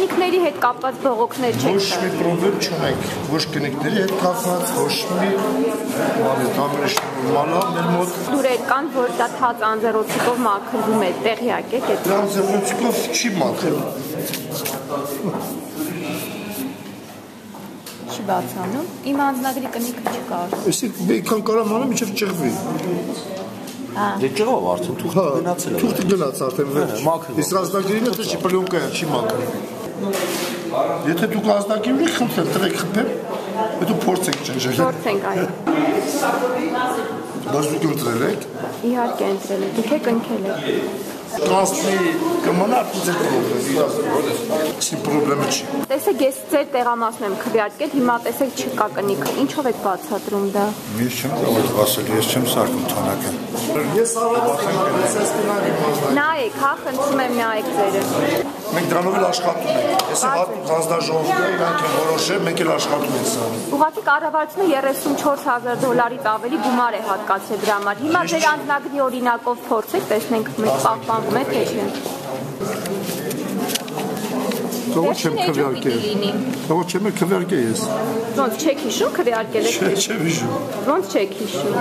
կնիկների հետ կապված բողոքներ չեք։ Ոչ մի խնդրեմ չունենք, ոչ կնիկների հետ կապված, ոչ մի ամենաշ նորմալ է մեր մոտ։ Լուրեր կան, որ դա թաց անձեռոցիկով մաքրվում է, տեղյակ եք այդ։ Անձեռոցիկով չի մաքրվում։ Չի բացանում։ Իմ անձնագրի կնիքը չկար։ Այսինքն բեկան կարամ անեմ մինչև ճղվի։ Դե ճղով արդեն թուղթը գնացել է։ Թուղթը գնաց արդեն վերջ։ Իսկ ազնագիրինը դա չի պլյոնկա է, չի մաքրվում։ Եթե դուք ազնագիր ունեք, խնդրեմ տվեք խփեմ, հետո փորձենք ճնջել։ Փորձենք այո։ Բայց դուք ընտրել եք։ Իհարկե ընտրել եք, դուք եք ընկել եք։ Տրանսպի կմնա չի պրոբլեմը չի։ Տեսեք, ես ձեր տեղամասն եմ քվեարկել, հիմա տեսեք չկա կնիքը, ինչով եք բացատրում դա։ Ես չեմ կարող ասել, ես չեմ սարքում թանակը։ Ես Նայեք, հա, խնդրում եմ նայեք ձերը։ Մենք դրանով էլ աշխատում ենք։ Ես հանձնաժողովն է, իրանք են որոշել, մենք էլ աշխատում ենք սա։ Ուղղակի կառավարությունը $34,000 ավելի գումար է հատկացել դրա համար։ Հիմա ձեր անձնագրի օրինակով փորձեք, տեսնենք մենք պահպանվում է թե չէ։ Ո՞չ չեմ քվեարկել։ Ո՞չ չեմ քվեարկել ես։ Ոնց չեք հիշում քվեարկել եք։ Չեմ հիշում։ Ոնց չեք հիշում։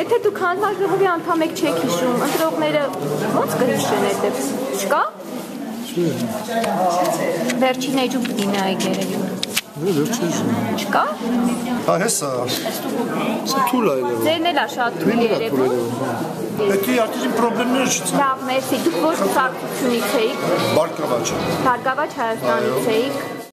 Եթե դուք հանձնաժողովի անդամ եք չեք հիշում, ընտրողները ոնց կհիշեն այդ չկա։ Վերջին էջում պիտի նայեք երևի։ Չկա։ Հա հեսա։ Սա թույլ է։ Ձերն էլ է շատ թույլ երևում։ Դա արդեն պրոբլեմներ չկան։ Լավ, մերսի, դուք ոչ ցանկությունից էիք։ Բարգավաճ։ Բարգավաճ Հայաստանից էիք։